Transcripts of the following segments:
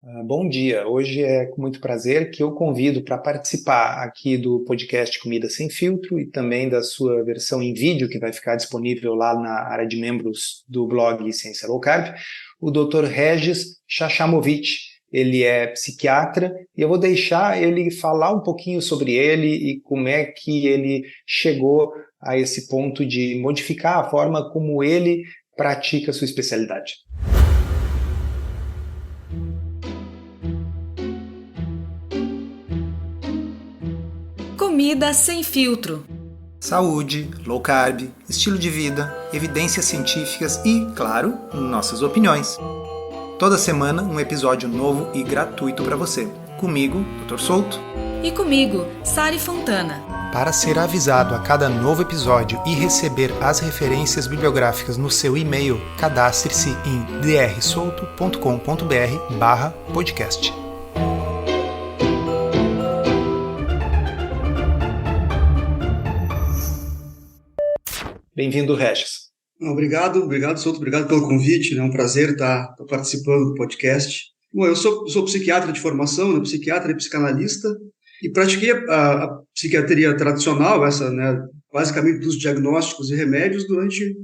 Bom dia, hoje é com muito prazer que eu convido para participar aqui do podcast Comida Sem Filtro e também da sua versão em vídeo, que vai ficar disponível lá na área de membros do blog Ciência Low Carb, o Dr. Regis Chachamovitch. Ele é psiquiatra e eu vou deixar ele falar um pouquinho sobre ele e como é que ele chegou a esse ponto de modificar a forma como ele pratica a sua especialidade. Comida Sem Filtro. Saúde, low carb, estilo de vida, evidências científicas e, claro, nossas opiniões. Toda semana um episódio novo e gratuito para você. Comigo, Dr. Souto. E comigo, Sari Fontana. Para ser avisado a cada novo episódio e receber as referências bibliográficas no seu e-mail, cadastre-se em drsolto.com.br/podcast. Bem-vindo, Regis. Obrigado, Souto, obrigado pelo convite, é um prazer estar participando do podcast. Bom, eu sou psiquiatra de formação, psiquiatra e psicanalista, e pratiquei a psiquiatria tradicional, basicamente dos diagnósticos e remédios, durante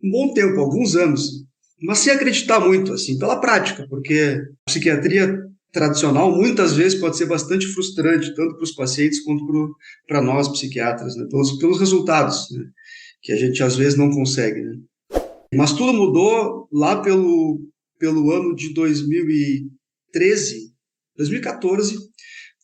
um bom tempo, alguns anos, mas sem acreditar muito, assim, pela prática, porque a psiquiatria tradicional muitas vezes pode ser bastante frustrante, tanto para os pacientes quanto para nós psiquiatras, pelos resultados, que a gente às vezes não consegue, Mas tudo mudou lá pelo ano de 2014,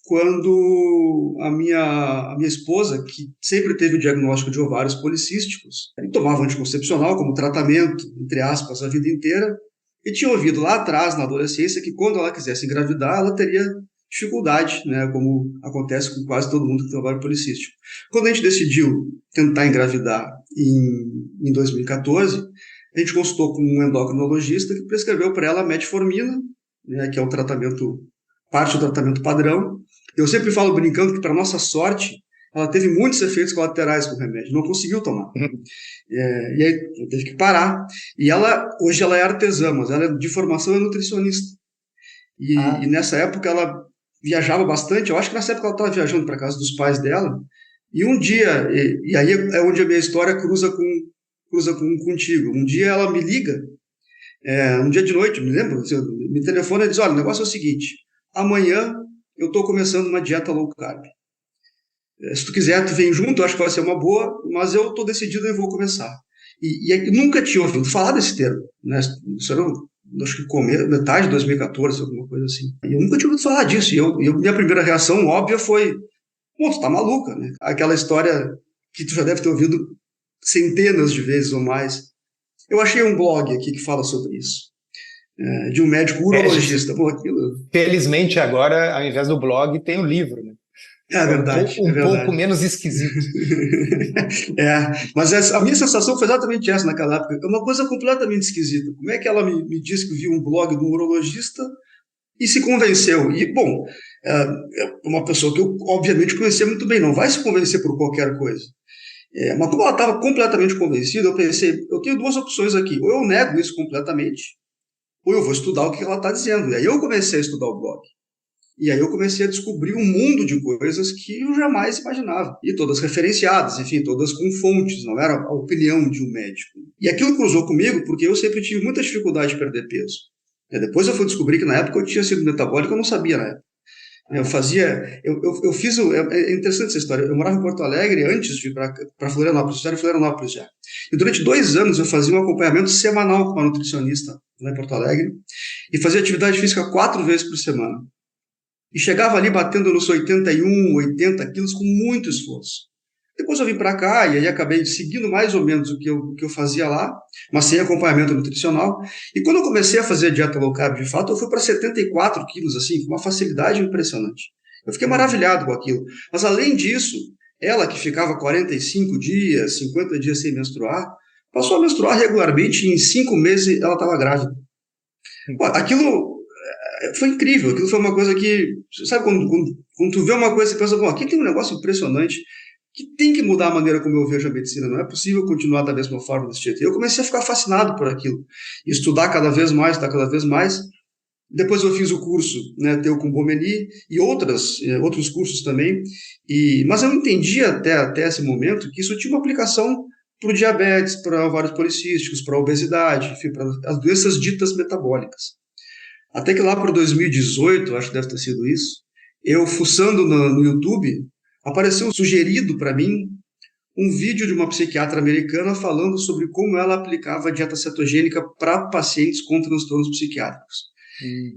quando a minha esposa, que sempre teve o diagnóstico de ovários policísticos, e tomava anticoncepcional como tratamento, entre aspas, a vida inteira, e tinha ouvido lá atrás, na adolescência, que quando ela quisesse engravidar, ela teria dificuldade, como acontece com quase todo mundo que tem ovário policístico. Quando a gente decidiu tentar engravidar em 2014, a gente consultou com um endocrinologista que prescreveu para ela metformina, que é o tratamento, parte do tratamento padrão. Eu sempre falo brincando que, para nossa sorte, ela teve muitos efeitos colaterais com o remédio, não conseguiu tomar. E aí teve que parar. E hoje ela é artesã, mas ela de formação é nutricionista. E nessa época ela viajava bastante. Eu acho que nessa época ela estava viajando para casa dos pais dela. E um dia, e aí é onde a minha história cruza contigo. Um dia ela me liga, um dia de noite, me lembro, me telefona e diz: olha, o negócio é o seguinte, amanhã eu estou começando uma dieta low carb. Se tu quiser, tu vem junto, eu acho que vai ser uma boa, mas eu estou decidido e vou começar. E nunca tinha ouvido falar desse termo, Isso era, acho que metade de 2014, alguma coisa assim. E eu nunca tinha ouvido falar disso. E minha primeira reação óbvia foi: pô, tu tá maluca, Aquela história que tu já deve ter ouvido centenas de vezes ou mais. Eu achei um blog aqui que fala sobre isso, de um médico urologista. Bom, Felizmente agora, ao invés do blog, tem o livro, É verdade. Um pouco menos esquisito. Mas a minha sensação foi exatamente essa naquela época. É uma coisa completamente esquisita. Como é que ela me disse que viu um blog de um urologista e se convenceu? E, bom, é uma pessoa que eu, obviamente, conhecia muito bem. Não vai se convencer por qualquer coisa. Mas como ela estava completamente convencida, eu pensei: eu tenho duas opções aqui. Ou eu nego isso completamente, ou eu vou estudar o que ela está dizendo. E aí eu comecei a estudar o blog. E aí eu comecei a descobrir um mundo de coisas que eu jamais imaginava. E todas referenciadas, enfim, todas com fontes, não era a opinião de um médico. E aquilo cruzou comigo porque eu sempre tive muita dificuldade de perder peso. Depois eu fui descobrir que na época eu tinha sido metabólico, eu não sabia na época. Eu fiz, é interessante essa história, eu morava em Porto Alegre antes de ir para Florianópolis, eu era em Florianópolis já. E durante 2 anos eu fazia um acompanhamento semanal com uma nutricionista lá em Porto Alegre e fazia atividade física 4 vezes por semana. E chegava ali batendo nos 81, 80 quilos com muito esforço. Depois eu vim para cá e aí acabei seguindo mais ou menos o que eu fazia lá, mas sem acompanhamento nutricional. E quando eu comecei a fazer dieta low carb, de fato, eu fui para 74 quilos, assim, com uma facilidade impressionante. Eu fiquei maravilhado com aquilo. Mas além disso, ela que ficava 45 dias, 50 dias sem menstruar, passou a menstruar regularmente e em 5 meses ela estava grávida. Pô, aquilo foi incrível, aquilo foi uma coisa que, sabe, quando tu vê uma coisa, você pensa: bom, aqui tem um negócio impressionante que tem que mudar a maneira como eu vejo a medicina, não é possível continuar da mesma forma desse jeito. E eu comecei a ficar fascinado por aquilo, estudar cada vez mais, Depois eu fiz o curso, né, Teu com Bomeni e outros cursos também, mas eu entendia até esse momento que isso tinha uma aplicação para o diabetes, para ovários policísticos, para a obesidade, enfim, para as doenças ditas metabólicas. Até que lá para 2018, acho que deve ter sido isso, eu fuçando no YouTube, apareceu sugerido para mim um vídeo de uma psiquiatra americana falando sobre como ela aplicava a dieta cetogênica para pacientes com transtornos psiquiátricos.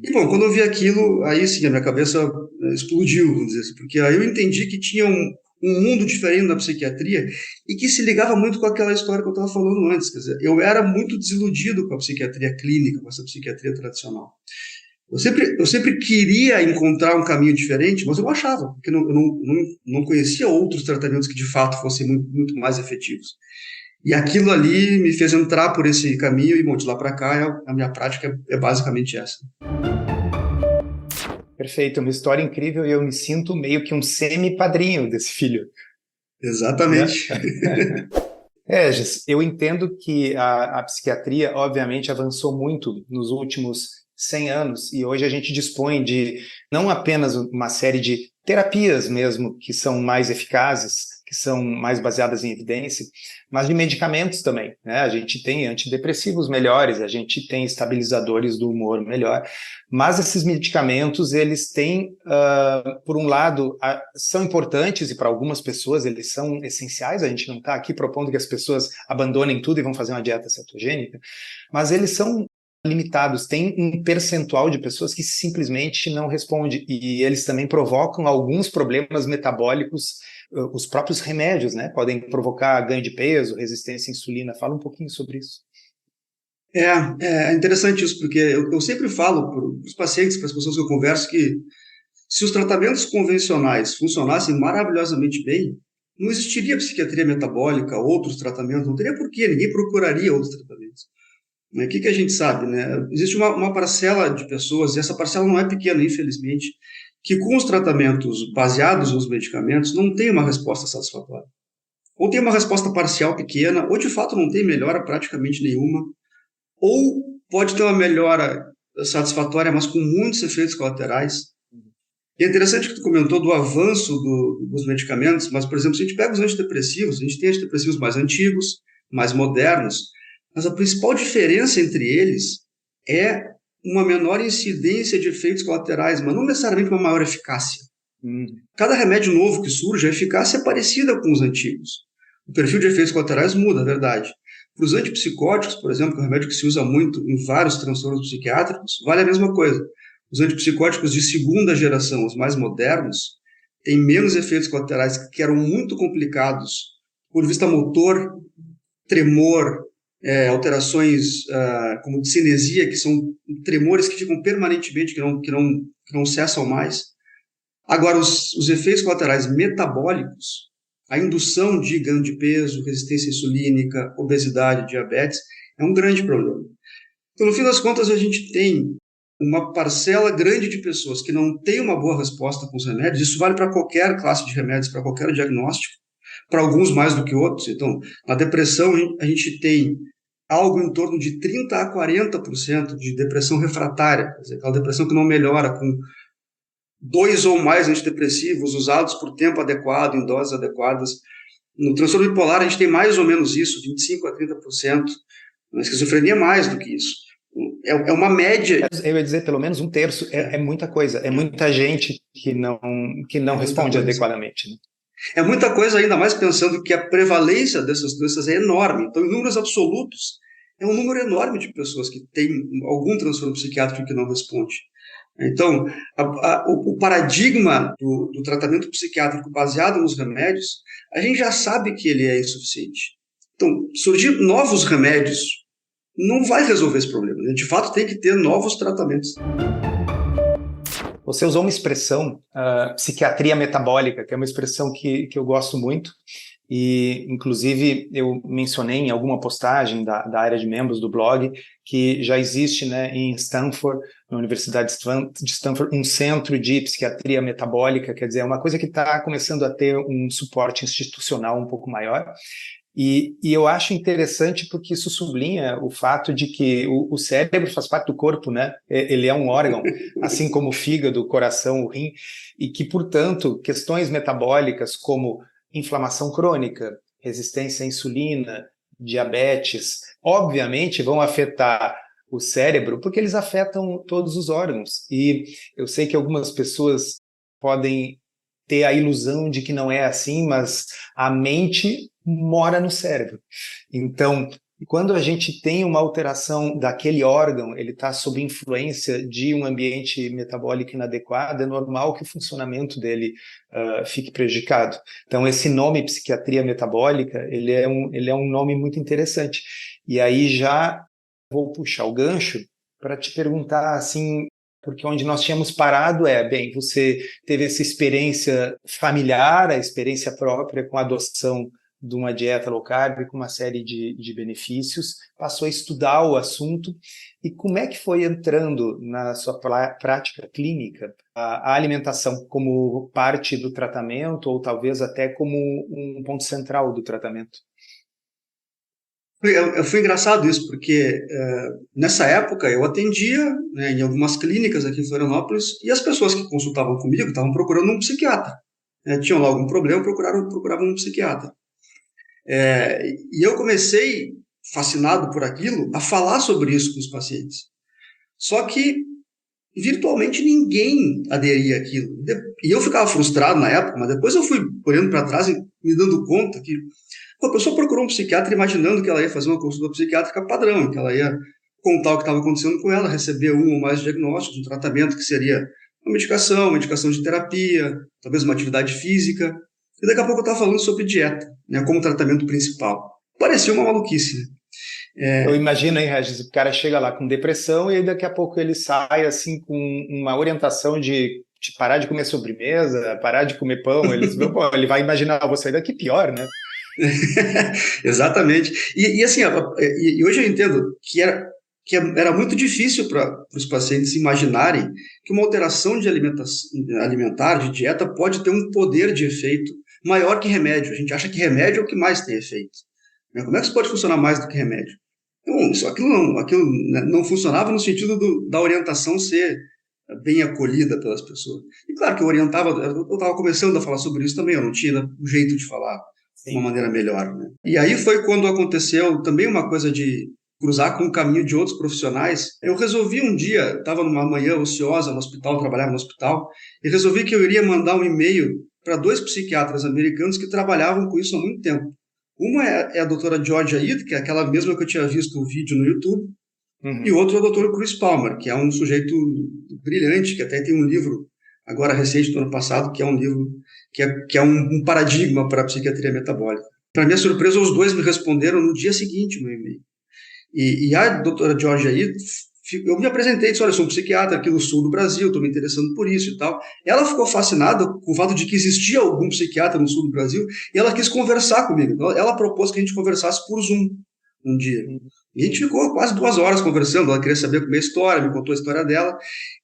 E, bom, quando eu vi aquilo, aí sim, a minha cabeça explodiu, vamos dizer assim, porque aí eu entendi que tinha um mundo diferente na psiquiatria e que se ligava muito com aquela história que eu estava falando antes. Quer dizer, eu era muito desiludido com a psiquiatria clínica, com essa psiquiatria tradicional. Eu sempre queria encontrar um caminho diferente, mas eu achava, porque eu não conhecia outros tratamentos que de fato fossem muito, muito mais efetivos. E aquilo ali me fez entrar por esse caminho e, bom, de lá para cá, a minha prática é basicamente essa. Perfeito, uma história incrível e eu me sinto meio que um semi-padrinho desse filho. Exatamente. Gis, eu entendo que a psiquiatria, obviamente, avançou muito nos últimos 100 anos e hoje a gente dispõe de não apenas uma série de terapias mesmo que são mais eficazes, que são mais baseadas em evidência, mas de medicamentos também, né? A gente tem antidepressivos melhores, a gente tem estabilizadores do humor melhor, mas esses medicamentos, eles têm, por um lado, são importantes e para algumas pessoas eles são essenciais, a gente não está aqui propondo que as pessoas abandonem tudo e vão fazer uma dieta cetogênica, mas eles são limitados, tem um percentual de pessoas que simplesmente não responde e eles também provocam alguns problemas metabólicos. Os próprios remédios, né, podem provocar ganho de peso, resistência à insulina. Fala um pouquinho sobre isso. É interessante isso, porque eu sempre falo para os pacientes, para as pessoas que eu converso, que se os tratamentos convencionais funcionassem maravilhosamente bem, não existiria psiquiatria metabólica, outros tratamentos, não teria porquê, ninguém procuraria outros tratamentos. O que a gente sabe, né? Existe uma parcela de pessoas, e essa parcela não é pequena, infelizmente, que com os tratamentos baseados nos medicamentos não tem uma resposta satisfatória. Ou tem uma resposta parcial pequena, ou de fato não tem melhora praticamente nenhuma, ou pode ter uma melhora satisfatória, mas com muitos efeitos colaterais. E é interessante que tu comentou do avanço dos medicamentos, mas, por exemplo, se a gente pega os antidepressivos, a gente tem antidepressivos mais antigos, mais modernos, mas a principal diferença entre eles é uma menor incidência de efeitos colaterais, mas não necessariamente uma maior eficácia. Cada remédio novo que surge, a eficácia é parecida com os antigos. O perfil de efeitos colaterais muda, é verdade. Para os antipsicóticos, por exemplo, que é um remédio que se usa muito em vários transtornos psiquiátricos, vale a mesma coisa. Os antipsicóticos de segunda geração, os mais modernos, têm menos efeitos colaterais que eram muito complicados, por vista motor, tremor, alterações como de cinesia, que são tremores que ficam permanentemente, que não cessam mais. Agora, os efeitos colaterais metabólicos, a indução de ganho de peso, resistência insulínica, obesidade, diabetes, é um grande problema. Então, no fim das contas, a gente tem uma parcela grande de pessoas que não tem uma boa resposta com os remédios. Isso vale para qualquer classe de remédios, para qualquer diagnóstico, para alguns mais do que outros. Então, na depressão, a gente tem algo em torno de 30% a 40% de depressão refratária, quer dizer, aquela depressão que não melhora com 2 ou mais antidepressivos usados por tempo adequado, em doses adequadas. No transtorno bipolar, a gente tem mais ou menos isso, 25% a 30%. Na esquizofrenia, mais do que isso. É uma média. Eu ia dizer, pelo menos 1/3, é muita coisa, é muita gente que não responde adequadamente, né? É muita coisa, ainda mais pensando que a prevalência dessas doenças é enorme. Então, em números absolutos, é um número enorme de pessoas que têm algum transtorno psiquiátrico que não responde. Então, o paradigma do tratamento psiquiátrico baseado nos remédios, a gente já sabe que ele é insuficiente. Então, surgir novos remédios não vai resolver esse problema. A gente, de fato, tem que ter novos tratamentos. Você usou uma expressão, psiquiatria metabólica, que é uma expressão que eu gosto muito, e inclusive eu mencionei em alguma postagem da área de membros do blog que já existe, né, em Stanford, na Universidade de Stanford, um centro de psiquiatria metabólica, quer dizer, é uma coisa que está começando a ter um suporte institucional um pouco maior. E eu acho interessante porque isso sublinha o fato de que o cérebro faz parte do corpo, né? Ele é um órgão, assim como o fígado, o coração, o rim, e que, portanto, questões metabólicas como inflamação crônica, resistência à insulina, diabetes, obviamente vão afetar o cérebro, porque eles afetam todos os órgãos. E eu sei que algumas pessoas podem ter a ilusão de que não é assim, mas a mente mora no cérebro. Então, quando a gente tem uma alteração daquele órgão, ele está sob influência de um ambiente metabólico inadequado, é normal que o funcionamento dele fique prejudicado. Então, esse nome, psiquiatria metabólica, ele é um nome muito interessante. E aí já vou puxar o gancho para te perguntar, assim, porque onde nós tínhamos parado bem, você teve essa experiência familiar, a experiência própria com a adoção de uma dieta low carb, com uma série de benefícios, passou a estudar o assunto, e como é que foi entrando na sua prática clínica a alimentação como parte do tratamento, ou talvez até como um ponto central do tratamento? Foi engraçado isso, porque nessa época eu atendia, né, em algumas clínicas aqui em Florianópolis, e as pessoas que consultavam comigo estavam procurando um psiquiatra. Tinham lá algum problema, procuravam um psiquiatra. E eu comecei, fascinado por aquilo, a falar sobre isso com os pacientes. Só que virtualmente ninguém aderia àquilo. E eu ficava frustrado na época, mas depois eu fui olhando para trás e me dando conta que a pessoa procurou um psiquiatra imaginando que ela ia fazer uma consulta psiquiátrica padrão, que ela ia contar o que estava acontecendo com ela, receber um ou mais diagnósticos, um tratamento que seria uma medicação de terapia, talvez uma atividade física. E daqui a pouco eu estava falando sobre dieta, né, como tratamento principal. Parecia uma maluquice, né? Eu imagino, hein, Regis, o cara chega lá com depressão e aí daqui a pouco ele sai assim com uma orientação de parar de comer sobremesa, parar de comer pão. Ele vai imaginar, vou sair daqui pior, né? Exatamente. E assim, e hoje eu entendo que era muito difícil para os pacientes imaginarem que uma alteração de alimentar, de dieta, pode ter um poder de efeito maior que remédio. A gente acha que remédio é o que mais tem efeito. Como é que isso pode funcionar mais do que remédio? Então, aquilo não funcionava no sentido da orientação ser bem acolhida pelas pessoas. E claro que eu estava começando a falar sobre isso também, eu não tinha o jeito de falar de uma maneira melhor, né? E aí foi quando aconteceu também uma coisa de cruzar com o caminho de outros profissionais. Eu resolvi um dia, estava numa manhã ociosa no hospital, trabalhava no hospital, e resolvi que eu iria mandar um e-mail para 2 psiquiatras americanos que trabalhavam com isso há muito tempo. Uma é a doutora Georgia Ide, que é aquela mesma que eu tinha visto o vídeo no YouTube, e o outro é o doutor Chris Palmer, que é um sujeito brilhante, que até tem um livro, agora recente do ano passado, que é um livro que é um paradigma para a psiquiatria metabólica. Para minha surpresa, os 2 me responderam no dia seguinte no e-mail. E a doutora Georgia Ide, eu me apresentei e disse, olha, eu sou um psiquiatra aqui no sul do Brasil, estou me interessando por isso e tal. Ela ficou fascinada com o fato de que existia algum psiquiatra no sul do Brasil e ela quis conversar comigo. Ela propôs que a gente conversasse por Zoom um dia. E a gente ficou quase 2 horas conversando, ela queria saber a minha história, me contou a história dela.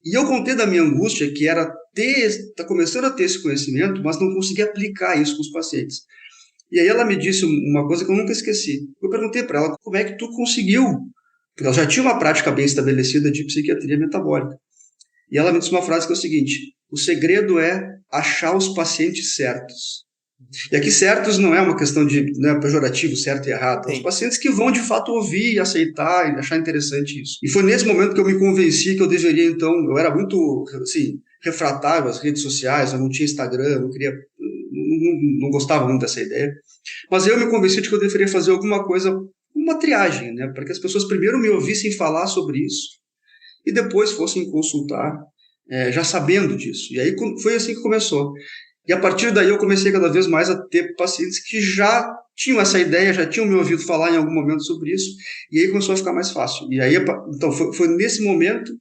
E eu contei da minha angústia, que era tá começando a ter esse conhecimento, mas não conseguia aplicar isso com os pacientes. E aí ela me disse uma coisa que eu nunca esqueci. Eu perguntei para ela, como é que tu conseguiu? Porque ela já tinha uma prática bem estabelecida de psiquiatria metabólica. E ela me disse uma frase que é o seguinte: o segredo é achar os pacientes certos. E aqui certos não é uma questão de pejorativo, certo e errado. Os pacientes que vão de fato ouvir, aceitar e achar interessante isso. E foi nesse momento que eu me convenci que eu deveria, então, eu era muito assim, refratário às redes sociais, eu não tinha Instagram, não gostava muito dessa ideia. Mas eu me convenci de que eu deveria fazer alguma coisa, uma triagem, né, para que as pessoas primeiro me ouvissem falar sobre isso e depois fossem consultar já sabendo disso. E aí foi assim que começou. E a partir daí eu comecei cada vez mais a ter pacientes que já tinham essa ideia, já tinham me ouvido falar em algum momento sobre isso, e aí começou a ficar mais fácil. E aí, então, foi nesse momento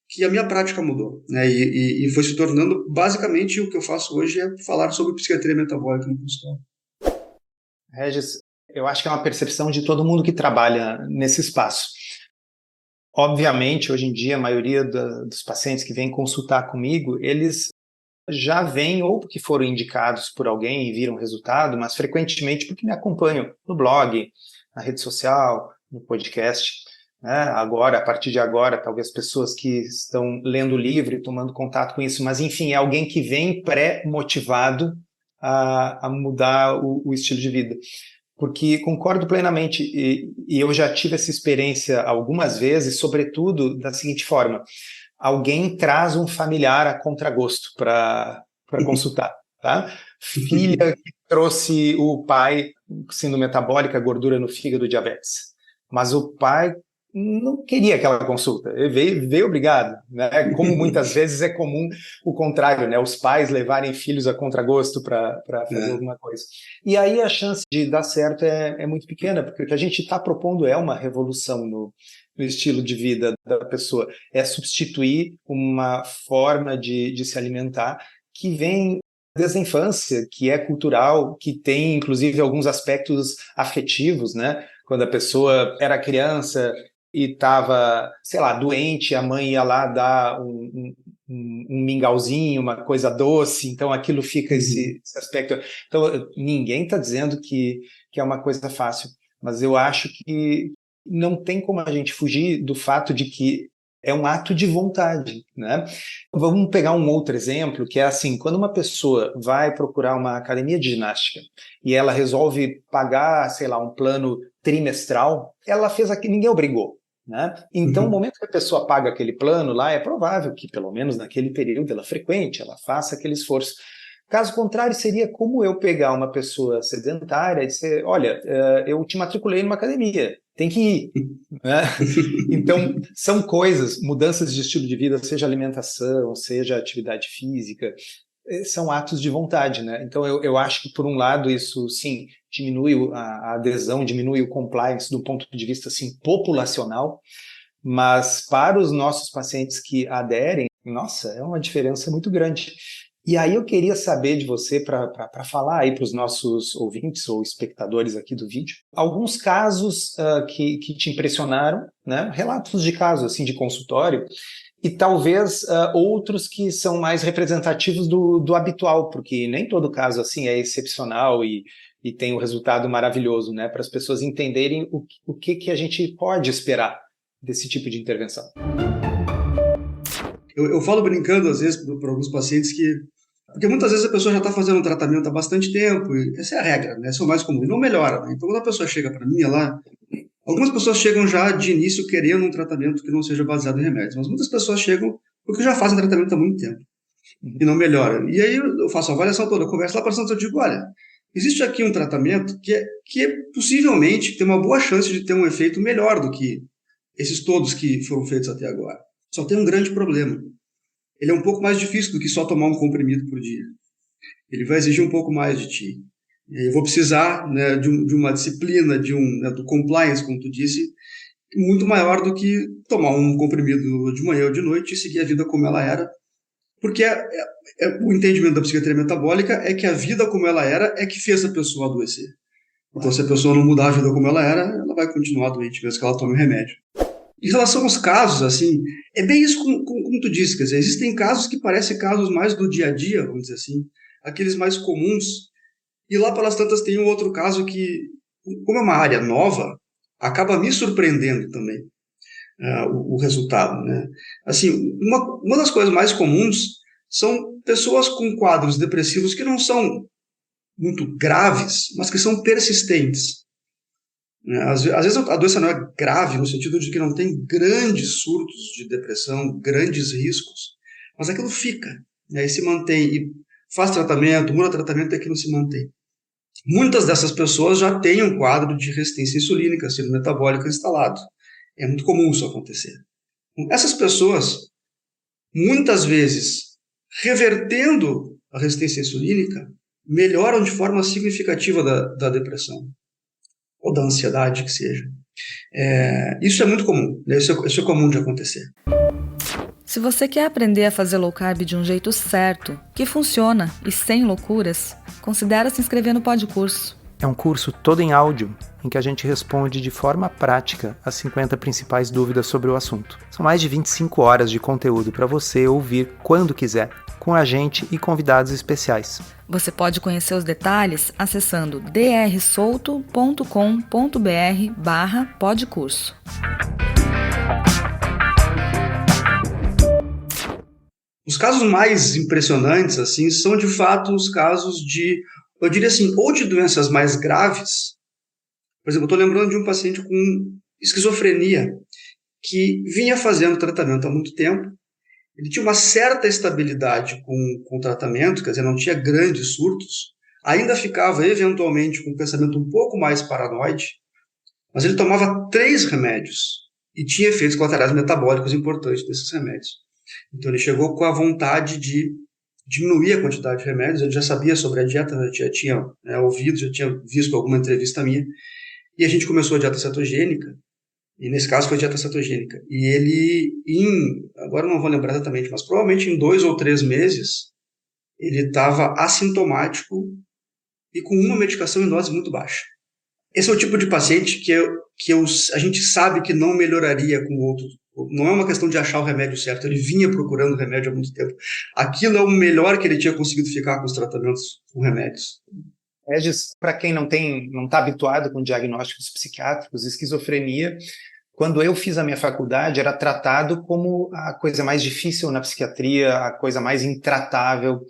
que a minha prática mudou, né? E foi se tornando, basicamente, o que eu faço hoje é falar sobre psiquiatria metabólica no consultório. Regis, eu acho que é uma percepção de todo mundo que trabalha nesse espaço. Obviamente, hoje em dia, a maioria dos pacientes que vêm consultar comigo, eles já vêm ou porque foram indicados por alguém e viram resultado, mas frequentemente porque me acompanham no blog, na rede social, no podcast. Agora, a partir de agora, talvez pessoas que estão lendo o livro e tomando contato com isso, mas enfim, é alguém que vem pré-motivado a mudar o estilo de vida. Porque concordo plenamente, e eu já tive essa experiência algumas vezes, sobretudo da seguinte forma: alguém traz um familiar a contragosto para consultar, tá? Filha que trouxe o pai síndrome metabólica, gordura no fígado, diabetes, mas o pai não queria aquela consulta, ele veio obrigado, né? Como muitas vezes é comum o contrário, né? Os pais levarem filhos a contragosto para fazer alguma coisa. E aí a chance de dar certo é muito pequena, porque o que a gente está propondo é uma revolução no estilo de vida da pessoa, é substituir uma forma de se alimentar que vem desde a infância, que é cultural, que tem inclusive alguns aspectos afetivos, né? Quando a pessoa era criança e estava, sei lá, doente, a mãe ia lá dar um mingauzinho, uma coisa doce, então aquilo fica esse aspecto. Então, ninguém está dizendo que é uma coisa fácil, mas eu acho que não tem como a gente fugir do fato de que é um ato de vontade, né? Vamos pegar um outro exemplo, que é assim, quando uma pessoa vai procurar uma academia de ginástica e ela resolve pagar, sei lá, um plano trimestral, ela fez aquilo, ninguém obrigou, né? Então, no momento que a pessoa paga aquele plano lá, é provável que, pelo menos naquele período, ela frequente, ela faça aquele esforço. Caso contrário, seria como eu pegar uma pessoa sedentária e dizer, olha, eu te matriculei numa academia, tem que ir, né? Então, são coisas, mudanças de estilo de vida, seja alimentação, seja atividade física, são atos de vontade, né? Então, eu acho que, por um lado, isso, sim, diminui a adesão, diminui o compliance do ponto de vista, assim, populacional, mas para os nossos pacientes que aderem, nossa, é uma diferença muito grande. E aí eu queria saber de você, para falar aí para os nossos ouvintes ou espectadores aqui do vídeo, alguns casos que te impressionaram, né? Relatos de casos assim, de consultório, e talvez outros que são mais representativos do habitual, porque nem todo caso assim é excepcional e tem um resultado maravilhoso, né? Para as pessoas entenderem o que a gente pode esperar desse tipo de intervenção. Eu falo brincando, às vezes, para alguns pacientes porque muitas vezes a pessoa já está fazendo um tratamento há bastante tempo, e essa é a regra, né? Essa é o mais comum, e não melhora, né? Então, quando a pessoa chega para mim, algumas pessoas chegam já de início querendo um tratamento que não seja baseado em remédios, mas muitas pessoas chegam porque já fazem tratamento há muito tempo e não melhoram. E aí eu faço a avaliação toda, eu converso lá para o paciente, eu digo, olha, existe aqui um tratamento que possivelmente tem uma boa chance de ter um efeito melhor do que esses todos que foram feitos até agora. Só tem um grande problema. Ele é um pouco mais difícil do que só tomar um comprimido por dia. Ele vai exigir um pouco mais de ti. Eu vou precisar, né, de uma disciplina, do compliance, como tu disse, muito maior do que tomar um comprimido de manhã ou de noite e seguir a vida como ela era. Porque o entendimento da psiquiatria metabólica é que a vida como ela era é que fez a pessoa adoecer. Então, se a pessoa não mudar a vida como ela era, ela vai continuar doente, mesmo que ela tome remédio. Em relação aos casos, assim, é bem isso como tu disse, quer dizer, existem casos que parecem casos mais do dia a dia, vamos dizer assim, aqueles mais comuns, e lá pelas tantas tem um outro caso que, como é uma área nova, acaba me surpreendendo também o resultado, né? Assim, uma das coisas mais comuns são pessoas com quadros depressivos que não são muito graves, mas que são persistentes. Às vezes a doença não é grave no sentido de que não tem grandes surtos de depressão, grandes riscos, mas aquilo fica, né, e se mantém, e faz tratamento, muda tratamento e aquilo se mantém. Muitas dessas pessoas já têm um quadro de resistência insulínica, síndrome metabólica instalado. É muito comum isso acontecer. Essas pessoas, muitas vezes, revertendo a resistência insulínica, melhoram de forma significativa da depressão. Ou da ansiedade, que seja. Isso é muito comum, né? Isso é comum de acontecer. Se você quer aprender a fazer low carb de um jeito certo, que funciona e sem loucuras, considere se inscrever no Podcurso. É um curso todo em áudio, em que a gente responde de forma prática as 50 principais dúvidas sobre o assunto. São mais de 25 horas de conteúdo para você ouvir quando quiser, com a gente e convidados especiais. Você pode conhecer os detalhes acessando drsolto.com.br/podcurso. Os casos mais impressionantes, assim, são de fato os casos de, eu diria assim, ou de doenças mais graves. Por exemplo, eu estou lembrando de um paciente com esquizofrenia que vinha fazendo tratamento há muito tempo. Ele tinha uma certa estabilidade com o tratamento, quer dizer, não tinha grandes surtos, ainda ficava eventualmente com um pensamento um pouco mais paranoide, mas ele tomava 3 remédios e tinha efeitos colaterais metabólicos importantes desses remédios. Então ele chegou com a vontade de diminuir a quantidade de remédios, ele já sabia sobre a dieta, já tinha ouvido, já tinha visto alguma entrevista minha, e a gente começou a dieta cetogênica, e nesse caso foi dieta cetogênica, e ele, agora não vou lembrar exatamente, mas provavelmente em 2 ou 3 meses, ele estava assintomático e com uma medicação em dose muito baixa. Esse é o tipo de paciente que a gente sabe que não melhoraria com outro. Não é uma questão de achar o remédio certo, ele vinha procurando remédio há muito tempo. Aquilo é o melhor que ele tinha conseguido ficar com os tratamentos com remédios. Regis, para quem não está habituado com diagnósticos psiquiátricos, esquizofrenia, quando eu fiz a minha faculdade, era tratado como a coisa mais difícil na psiquiatria, a coisa mais intratável.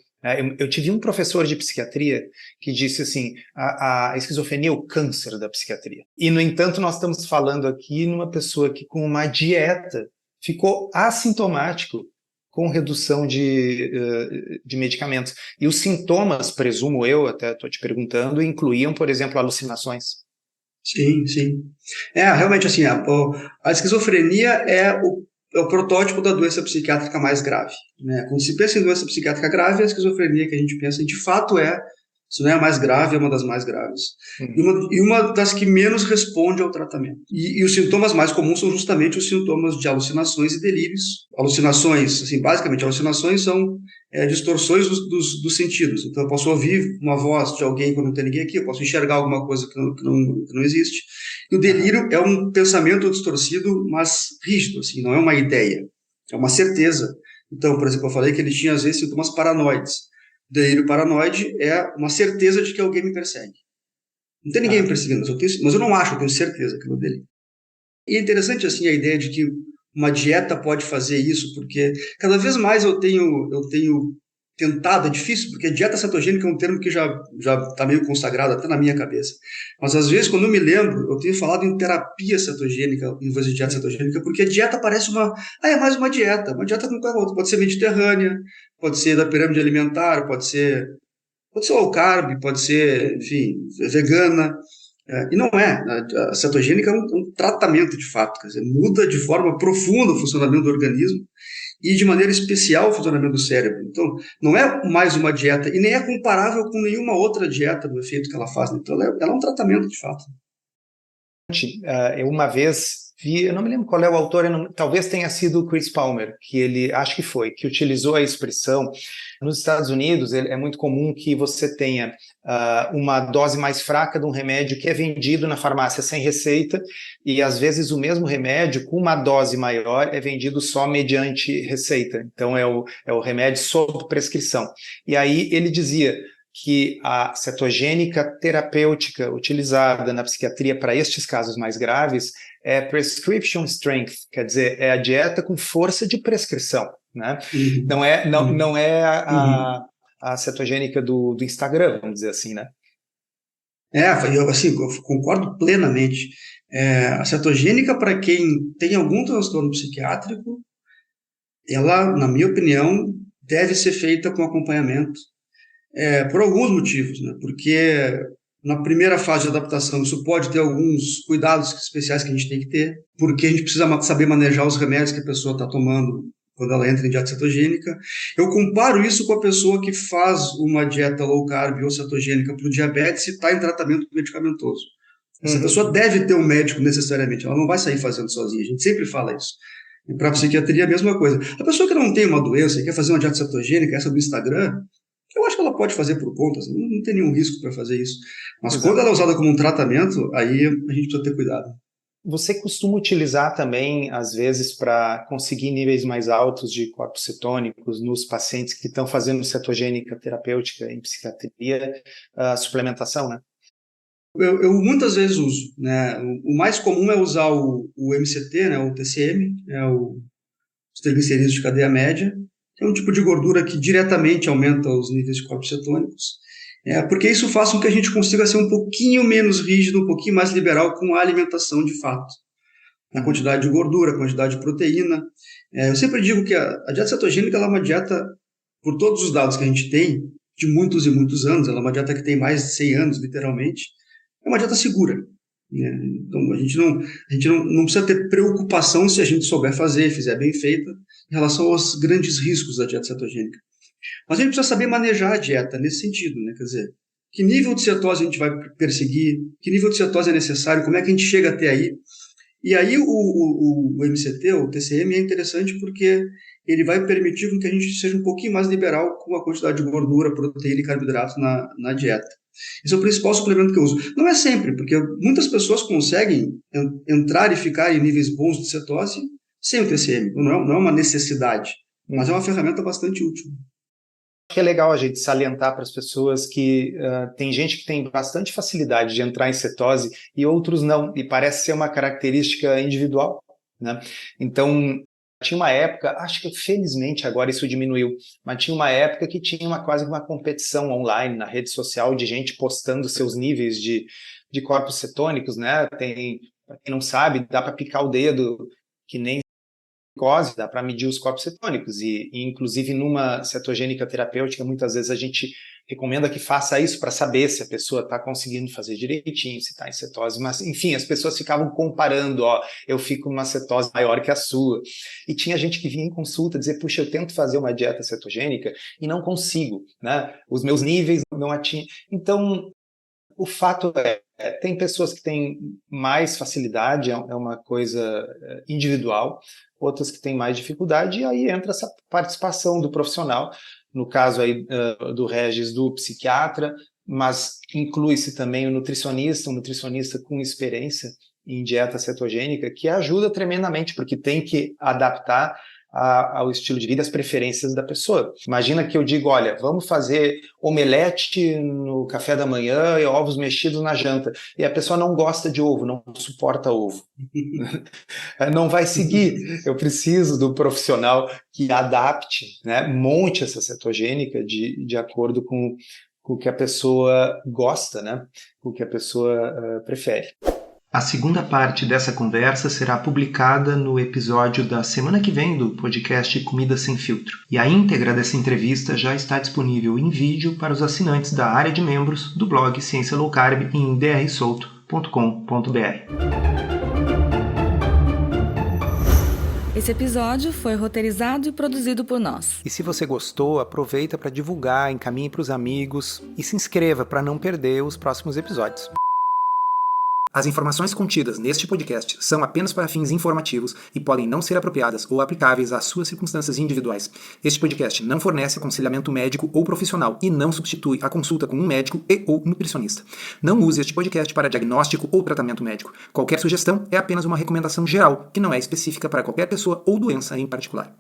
Eu tive um professor de psiquiatria que disse assim, a esquizofrenia é o câncer da psiquiatria. E, no entanto, nós estamos falando aqui numa pessoa que, com uma dieta, ficou assintomático com redução de medicamentos. E os sintomas, presumo eu, até estou te perguntando, incluíam, por exemplo, alucinações. Sim, sim. Realmente, assim, a esquizofrenia é o protótipo da doença psiquiátrica mais grave, né? Quando se pensa em doença psiquiátrica grave, a esquizofrenia que a gente pensa, de fato se não é a mais grave, é uma das mais graves. E uma das que menos responde ao tratamento. E os sintomas mais comuns são justamente os sintomas de alucinações e delírios. Alucinações, assim, basicamente, alucinações são distorções dos sentidos. Então, eu posso ouvir uma voz de alguém quando não tem ninguém aqui, eu posso enxergar alguma coisa que não existe. E o delírio é um pensamento distorcido, mas rígido, assim, não é uma ideia, é uma certeza. Então, por exemplo, eu falei que ele tinha, às vezes, sintomas paranoides. Delírio paranoide é uma certeza de que alguém me persegue. Não tem ninguém me perseguindo, mas eu não acho, eu tenho certeza que é o delírio. E é interessante, assim, a ideia de que uma dieta pode fazer isso, porque cada vez mais eu tenho tentado, é difícil, porque dieta cetogênica é um termo que já está meio consagrado até na minha cabeça. Mas, às vezes, quando eu me lembro, eu tenho falado em terapia cetogênica em vez de dieta cetogênica, porque a dieta parece é mais uma dieta com qualquer outra. Pode ser mediterrânea, pode ser da pirâmide alimentar, pode ser low carb, pode ser, enfim, vegana. E não é. A cetogênica é um tratamento de fato, quer dizer, muda de forma profunda o funcionamento do organismo e de maneira especial o funcionamento do cérebro. Então, não é mais uma dieta e nem é comparável com nenhuma outra dieta do efeito que ela faz. Então, ela é um tratamento de fato. Eu uma vez vi, eu não me lembro qual é o autor, talvez tenha sido o Chris Palmer, acho que foi, que utilizou a expressão. Nos Estados Unidos, é muito comum que você tenha uma dose mais fraca de um remédio que é vendido na farmácia sem receita, e às vezes o mesmo remédio, com uma dose maior, é vendido só mediante receita. Então é o remédio sob prescrição. E aí ele dizia que a cetogênica terapêutica utilizada na psiquiatria para estes casos mais graves é prescription strength, quer dizer, é a dieta com força de prescrição, né? Não é a cetogênica do Instagram, vamos dizer assim, né? Eu concordo plenamente. A cetogênica, para quem tem algum transtorno psiquiátrico, ela, na minha opinião, deve ser feita com acompanhamento, por alguns motivos, né? Porque na primeira fase de adaptação isso pode ter alguns cuidados especiais que a gente tem que ter, porque a gente precisa saber manejar os remédios que a pessoa está tomando quando ela entra em dieta cetogênica. Eu comparo isso com a pessoa que faz uma dieta low carb ou cetogênica para o diabetes e está em tratamento medicamentoso. Essa pessoa deve ter um médico necessariamente, ela não vai sair fazendo sozinha, a gente sempre fala isso. E para a psiquiatria é a mesma coisa. A pessoa que não tem uma doença e quer fazer uma dieta cetogênica, essa do Instagram, Eu acho que ela pode fazer por conta, não tem nenhum risco para fazer isso. Mas quando ela é usada como um tratamento, aí a gente precisa ter cuidado. Você costuma utilizar também, às vezes, para conseguir níveis mais altos de corpos cetônicos nos pacientes que estão fazendo cetogênica terapêutica em psiquiatria, a suplementação, né? Eu muitas vezes uso, né? O mais comum é usar o MCT, né? O TCM, né? Os triglicerídeos de cadeia média, que é um tipo de gordura que diretamente aumenta os níveis de corpos cetônicos, porque isso faz com que a gente consiga ser um pouquinho menos rígido, um pouquinho mais liberal com a alimentação de fato. A quantidade de gordura, a quantidade de proteína. Eu sempre digo que a dieta cetogênica ela é uma dieta, por todos os dados que a gente tem, de muitos e muitos anos, ela é uma dieta que tem mais de 100 anos, literalmente, é uma dieta segura. Então, a gente não precisa ter preocupação se a gente souber fazer, fizer bem feita, em relação aos grandes riscos da dieta cetogênica. Mas a gente precisa saber manejar a dieta nesse sentido, né? Quer dizer, que nível de cetose a gente vai perseguir, que nível de cetose é necessário, como é que a gente chega até aí. E aí o MCT, o TCM, é interessante porque ele vai permitir que a gente seja um pouquinho mais liberal com a quantidade de gordura, proteína e carboidrato na dieta. Esse é o principal suplemento que eu uso. Não é sempre, porque muitas pessoas conseguem entrar e ficar em níveis bons de cetose sem o TCM. Não é uma necessidade, mas é uma ferramenta bastante útil. Acho que é legal a gente salientar para as pessoas que tem gente que tem bastante facilidade de entrar em cetose e outros não, e parece ser uma característica individual, né? Então, tinha uma época, acho que felizmente agora isso diminuiu, mas tinha uma época que tinha quase uma competição online na rede social de gente postando seus níveis de corpos cetônicos, né? Para quem não sabe, dá para picar o dedo, que nem glicose, dá para medir os corpos cetônicos, e inclusive numa cetogênica terapêutica, muitas vezes a gente recomenda que faça isso para saber se a pessoa está conseguindo fazer direitinho, se está em cetose, mas enfim, as pessoas ficavam comparando, eu fico numa cetose maior que a sua, e tinha gente que vinha em consulta dizer, puxa, eu tento fazer uma dieta cetogênica e não consigo, né? Os meus níveis não atingem. Então, o fato tem pessoas que têm mais facilidade, é uma coisa individual, outras que têm mais dificuldade, e aí entra essa participação do profissional, no caso aí do Regis, do psiquiatra, mas inclui-se também o nutricionista, um nutricionista com experiência em dieta cetogênica, que ajuda tremendamente, porque tem que adaptar ao estilo de vida, às preferências da pessoa. Imagina que eu digo, olha, vamos fazer omelete no café da manhã e ovos mexidos na janta. E a pessoa não gosta de ovo, não suporta ovo. Não vai seguir. Eu preciso do profissional que adapte, né, monte essa cetogênica de acordo com o que a pessoa gosta, né, com o que a pessoa prefere. A segunda parte dessa conversa será publicada no episódio da semana que vem do podcast Comida Sem Filtro. E a íntegra dessa entrevista já está disponível em vídeo para os assinantes da área de membros do blog Ciência Low Carb em drsolto.com.br. Esse episódio foi roteirizado e produzido por nós. E se você gostou, aproveita para divulgar, encaminhe para os amigos e se inscreva para não perder os próximos episódios. As informações contidas neste podcast são apenas para fins informativos e podem não ser apropriadas ou aplicáveis às suas circunstâncias individuais. Este podcast não fornece aconselhamento médico ou profissional e não substitui a consulta com um médico ou nutricionista. Não use este podcast para diagnóstico ou tratamento médico. Qualquer sugestão é apenas uma recomendação geral, que não é específica para qualquer pessoa ou doença em particular.